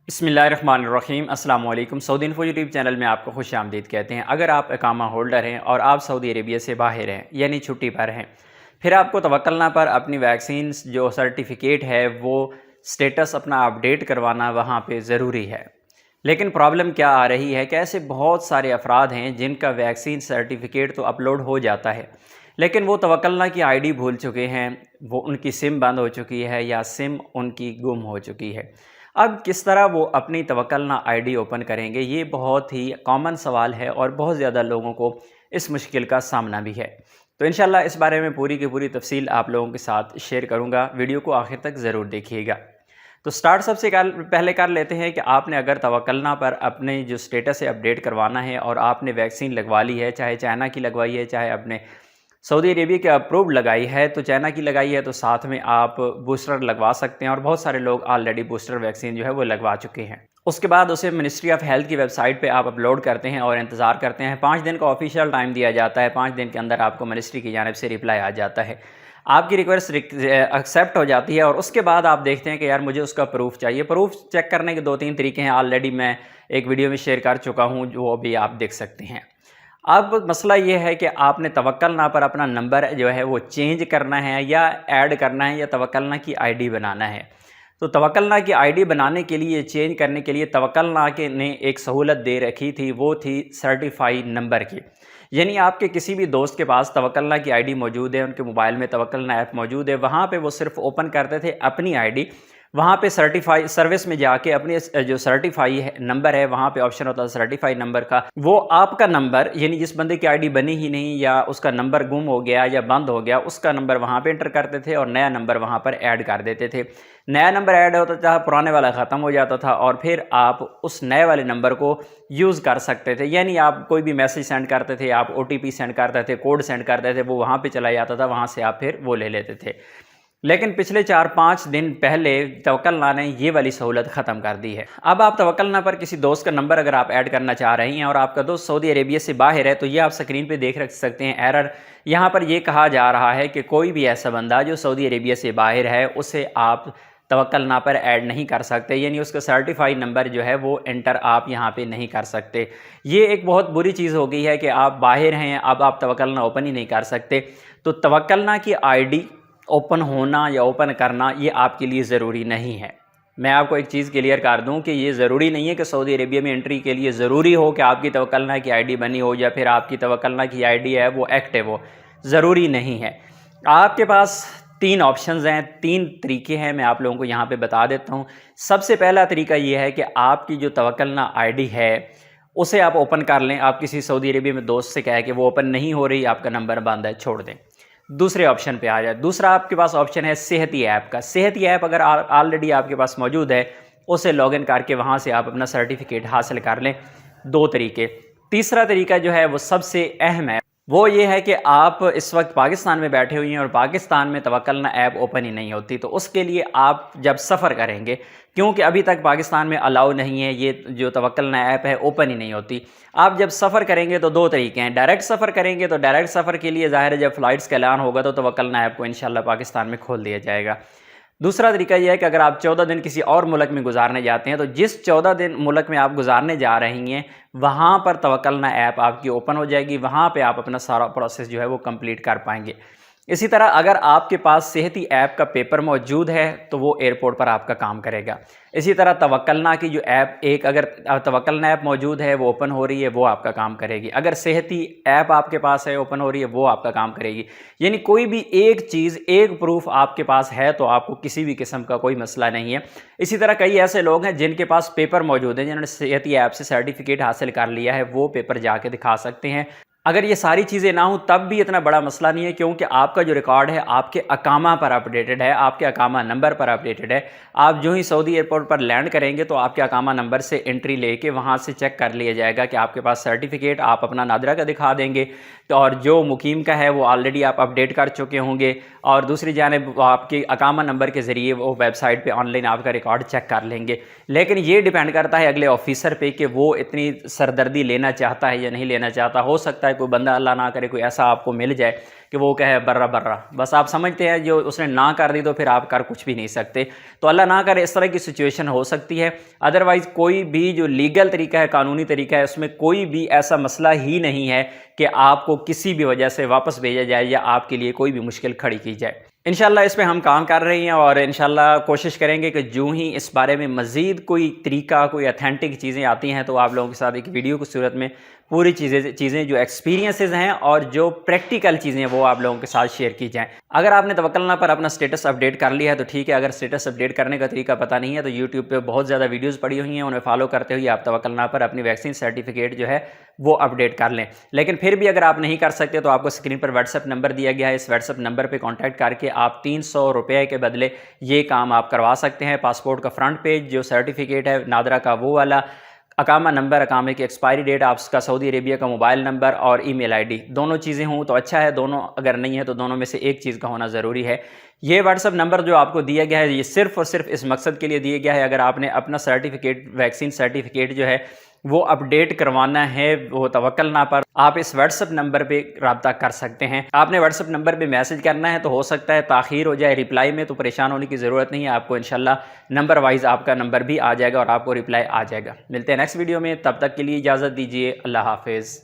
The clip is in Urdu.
بسم اللہ الرحمن الرحیم۔ السلام علیکم۔ سعودی انفو یوٹیوب چینل میں آپ کو خوش آمدید کہتے ہیں۔ اگر آپ اقامہ ہولڈر ہیں اور آپ سعودی عربیہ سے باہر ہیں یعنی چھٹی پر ہیں، پھر آپ کو توکلنا پر اپنی ویکسینز جو سرٹیفکیٹ ہے وہ سٹیٹس اپنا اپڈیٹ کروانا وہاں پہ ضروری ہے۔ لیکن پرابلم کیا آ رہی ہے کہ ایسے بہت سارے افراد ہیں جن کا ویکسین سرٹیفکیٹ تو اپلوڈ ہو جاتا ہے، لیکن وہ توکلنا کی آئی ڈی بھول چکے ہیں، وہ ان کی سم بند ہو چکی ہے یا سم ان کی گم ہو چکی ہے۔ اب کس طرح وہ اپنی توکلنا آئی ڈی اوپن کریں گے؟ یہ بہت ہی کامن سوال ہے اور بہت زیادہ لوگوں کو اس مشکل کا سامنا بھی ہے۔ تو انشاءاللہ اس بارے میں پوری کی پوری تفصیل آپ لوگوں کے ساتھ شیئر کروں گا، ویڈیو کو آخر تک ضرور دیکھیے گا۔ تو سٹارٹ سب سے پہلے کر لیتے ہیں کہ آپ نے اگر توکلنا پر اپنے جو سٹیٹس ہے اپڈیٹ کروانا ہے اور آپ نے ویکسین لگوا لی ہے، چاہے چائنا کی لگوائی ہے چاہے اپنے سعودی عربیہ کے اپرووڈ لگائی ہے، تو چائنا کی لگائی ہے تو ساتھ میں آپ بوسٹر لگوا سکتے ہیں، اور بہت سارے لوگ آلریڈی بوسٹر ویکسین جو ہے وہ لگوا چکے ہیں۔ اس کے بعد اسے منسٹری آف ہیلتھ کی ویب سائٹ پہ آپ اپلوڈ کرتے ہیں اور انتظار کرتے ہیں۔ 5 دن کا آفیشیل ٹائم دیا جاتا ہے، 5 دن کے اندر آپ کو منسٹری کی جانب سے رپلائی آ جاتا ہے، آپ کی ریکویسٹ ایکسیپٹ ہو جاتی ہے، اور اس کے بعد آپ دیکھتے ہیں کہ یار مجھے اس کا پروف چاہیے۔ پروف چیک کرنے کے 2-3 طریقے ہیں، آلریڈی میں ایک ویڈیو میں شیئر کر چکا ہوں، وہ بھی آپ دیکھ سکتے ہیں۔ اب مسئلہ یہ ہے کہ آپ نے توکلنا پر اپنا نمبر جو ہے وہ چینج کرنا ہے یا ایڈ کرنا ہے یا توکلنا کی آئی ڈی بنانا ہے۔ تو توکلنا کی آئی ڈی بنانے کے لیے، چینج کرنے کے لیے توکلنا کے نے ایک سہولت دے رکھی تھی، وہ تھی سرٹیفائی نمبر کی۔ یعنی آپ کے کسی بھی دوست کے پاس توکلنا کی آئی ڈی موجود ہے، ان کے موبائل میں توکلنا ایپ موجود ہے، وہاں پہ وہ صرف اوپن کرتے تھے اپنی آئی ڈی، وہاں پہ سرٹیفائی سروس میں جا کے اپنی جو سرٹیفائی نمبر ہے، وہاں پہ آپشن ہوتا ہے سرٹیفائی نمبر کا، وہ آپ کا نمبر یعنی جس بندے کی آئی ڈی بنی ہی نہیں یا اس کا نمبر گم ہو گیا یا بند ہو گیا، اس کا نمبر وہاں پہ انٹر کرتے تھے اور نیا نمبر وہاں پر ایڈ کر دیتے تھے۔ نیا نمبر ایڈ ہوتا تھا، پرانے والا ختم ہو جاتا تھا، اور پھر آپ اس نئے والے نمبر کو یوز کر سکتے تھے۔ یعنی آپ کوئی بھی میسیج سینڈ کرتے تھے، آپ او ٹی پی سینڈ کرتے تھے، کوڈ سینڈ کرتے تھے، وہ وہاں پہ چلا جاتا تھا، وہاں سے آپ پھر وہ لے لیتے تھے۔ لیکن پچھلے 4-5 دن پہلے توکلنا نے یہ والی سہولت ختم کر دی ہے۔ اب آپ توکلنا پر کسی دوست کا نمبر اگر آپ ایڈ کرنا چاہ رہے ہیں اور آپ کا دوست سعودی عربیہ سے باہر ہے، تو یہ آپ سکرین پہ دیکھ سکتے ہیں ایرر۔ یہاں پر یہ کہا جا رہا ہے کہ کوئی بھی ایسا بندہ جو سعودی عربیہ سے باہر ہے اسے آپ توکلنا پر ایڈ نہیں کر سکتے، یعنی اس کا سرٹیفائی نمبر جو ہے وہ انٹر آپ یہاں پہ نہیں کر سکتے۔ یہ ایک بہت بری چیز ہو گئی ہے کہ آپ باہر ہیں، اب آپ توکلنا اوپن ہی نہیں کر سکتے۔ تو توکلنا کی آئی ڈی اوپن ہونا یا اوپن کرنا یہ آپ کے لیے ضروری نہیں ہے۔ میں آپ کو ایک چیز کلیئر کر دوں کہ یہ ضروری نہیں ہے کہ سعودی عربیہ میں انٹری کے لیے ضروری ہو کہ آپ کی توکلنا کی آئی ڈی بنی ہو یا پھر آپ کی توکلنا کی آئی ڈی ہے وہ ایکٹیو ہو، ضروری نہیں ہے۔ آپ کے پاس 3 آپشنز ہیں، 3 طریقے ہیں، میں آپ لوگوں کو یہاں پہ بتا دیتا ہوں۔ سب سے پہلا طریقہ یہ ہے کہ آپ کی جو توکلنا آئی ڈی ہے اسے آپ اوپن کر لیں۔ آپ کسی سعودی عربیہ میں دوست سے کہے کہ وہ اوپن نہیں ہو رہی، آپ کا نمبر بند ہے، چھوڑ دیں، دوسرے آپشن پہ آ جائے۔ دوسرا آپ کے پاس آپشن ہے صحتی ایپ کا۔ صحتی ایپ اگر آلریڈی آپ کے پاس موجود ہے، اسے لاگ ان کر کے وہاں سے آپ اپنا سرٹیفکیٹ حاصل کر لیں۔ 2 طریقے۔ تیسرا طریقہ جو ہے وہ سب سے اہم ہے، وہ یہ ہے کہ آپ اس وقت پاکستان میں بیٹھے ہوئی ہیں اور پاکستان میں توکلنا ایپ اوپن ہی نہیں ہوتی، تو اس کے لیے آپ جب سفر کریں گے، کیونکہ ابھی تک پاکستان میں الاؤ نہیں ہے، یہ جو توکلنا ایپ ہے اوپن ہی نہیں ہوتی۔ آپ جب سفر کریں گے تو 2 طریقے ہیں۔ ڈائریکٹ سفر کریں گے تو ڈائریکٹ سفر کے لیے ظاہر ہے جب فلائٹس کا اعلان ہوگا تو توکلنا ایپ کو انشاءاللہ پاکستان میں کھول دیا جائے گا۔ دوسرا طریقہ یہ ہے کہ اگر آپ 14 دن کسی اور ملک میں گزارنے جاتے ہیں تو جس 14 دن ملک میں آپ گزارنے جا رہی ہیں وہاں پر توکلنا ایپ آپ کی اوپن ہو جائے گی، وہاں پہ آپ اپنا سارا پروسیس جو ہے وہ کمپلیٹ کر پائیں گے۔ اسی طرح اگر آپ کے پاس صحتی ایپ کا پیپر موجود ہے تو وہ ایئرپورٹ پر آپ کا کام کرے گا۔ اسی طرح توکلنا کی جو ایپ اگر توکلنا ایپ موجود ہے وہ اوپن ہو رہی ہے، وہ آپ کا کام کرے گی۔ اگر صحتی ایپ آپ کے پاس ہے اوپن ہو رہی ہے، وہ آپ کا کام کرے گی۔ یعنی کوئی بھی ایک چیز، ایک پروف آپ کے پاس ہے تو آپ کو کسی بھی قسم کا کوئی مسئلہ نہیں ہے۔ اسی طرح کئی ایسے لوگ ہیں جن کے پاس پیپر موجود ہیں، جنہوں نے صحتی ایپ سے سرٹیفکیٹ حاصل کر لیا ہے، وہ پیپر جا کے دکھا سکتے ہیں۔ اگر یہ ساری چیزیں نہ ہوں تب بھی اتنا بڑا مسئلہ نہیں ہے، کیونکہ آپ کا جو ریکارڈ ہے آپ کے اقامہ پر اپڈیٹڈ ہے، آپ کے اقامہ نمبر پر اپڈیٹڈ ہے۔ آپ جو ہی سعودی ایئرپورٹ پر لینڈ کریں گے تو آپ کے اقامہ نمبر سے انٹری لے کے وہاں سے چیک کر لیا جائے گا کہ آپ کے پاس سرٹیفکیٹ آپ اپنا نادرہ کا دکھا دیں گے، اور جو مقیم کا ہے وہ آلریڈی آپ اپڈیٹ کر چکے ہوں گے، اور دوسری جانب آپ کے اقامہ نمبر کے ذریعے وہ ویب سائٹ پہ آن لائن آپ کا ریکارڈ چیک کر لیں گے۔ لیکن یہ ڈیپینڈ کرتا ہے اگلے آفیسر پہ کہ وہ اتنی سردردی لینا چاہتا ہے یا نہیں لینا چاہتا۔ ہو سکتا ہے کوئی بندہ اللہ نہ کرے کوئی ایسا آپ کو مل جائے کہ وہ کہے برا برا، بس آپ سمجھتے ہیں جو اس نے نہ کر دی تو پھر آپ کر کچھ بھی نہیں سکتے. تو اللہ نہ کرے اس طرح کی سچویشن ہو سکتی ہے. ادروائز کوئی بھی جو لیگل طریقہ ہے، قانونی طریقہ ہے، اس میں کوئی بھی ایسا مسئلہ ہی نہیں ہے کہ آپ کو کسی بھی وجہ سے واپس بھیجا جائے یا آپ کے لیے کوئی بھی مشکل کھڑی کی جائے. انشاءاللہ اس پہ ہم کام کر رہے ہیں اور انشاءاللہ کوشش کریں گے کہ جو ہی اس بارے میں مزید کوئی طریقہ، کوئی اتھینٹک چیزیں آتی ہیں تو آپ لوگوں کے ساتھ ایک ویڈیو کی صورت میں پوری چیزیں جو ایکسپیرینسز ہیں اور جو پریکٹیکل چیزیں ہیں وہ آپ لوگوں کے ساتھ شیئر کی جائیں. اگر آپ نے توکلنا پر اپنا سٹیٹس اپڈیٹ کر لیا ہے تو ٹھیک ہے، اگر سٹیٹس اپڈیٹ کرنے کا طریقہ پتہ نہیں ہے تو یوٹیوب پہ بہت زیادہ ویڈیوز پڑی ہوئی ہیں، انہیں فالو کرتے ہوئے آپ توکلنا پر اپنی ویکسین سرٹیفکیٹ جو ہے وہ اپڈیٹ کر لیں. لیکن پھر بھی اگر آپ نہیں کر سکتے تو آپ کو اسکرین پر واٹس ایپ نمبر دیا گیا ہے، اس واٹس ایپ نمبر پہ کانٹیکٹ کر کے آپ 300 روپے کے بدلے یہ کام آپ کروا سکتے ہیں. پاسپورٹ کا فرنٹ پیج جو سرٹیفکیٹ ہے نادرا کا وہ والا، اقامہ نمبر، اقامے کی ایکسپائری ڈیٹ، آپ کا سعودی عربیہ کا موبائل نمبر اور ای میل آئی ڈی، دونوں چیزیں ہوں تو اچھا ہے. دونوں اگر نہیں ہے تو دونوں میں سے ایک چیز کا ہونا ضروری ہے. یہ واٹس ایپ نمبر جو آپ کو دیا گیا ہے یہ صرف اور صرف اس مقصد کے لیے دیا گیا ہے اگر آپ نے اپنا سرٹیفکیٹ، ویکسین سرٹیفکیٹ جو ہے وہ اپڈیٹ کروانا ہے وہ توکلنا پر، آپ اس واٹس ایپ نمبر پہ رابطہ کر سکتے ہیں. آپ نے واٹس ایپ نمبر پہ میسج کرنا ہے تو ہو سکتا ہے تاخیر ہو جائے رپلائی میں، تو پریشان ہونے کی ضرورت نہیں ہے. آپ کو انشاءاللہ نمبر وائز آپ کا نمبر بھی آ جائے گا اور آپ کو رپلائی آ جائے گا. ملتے ہیں نیکسٹ ویڈیو میں، تب تک کے لیے اجازت دیجیے. اللہ حافظ.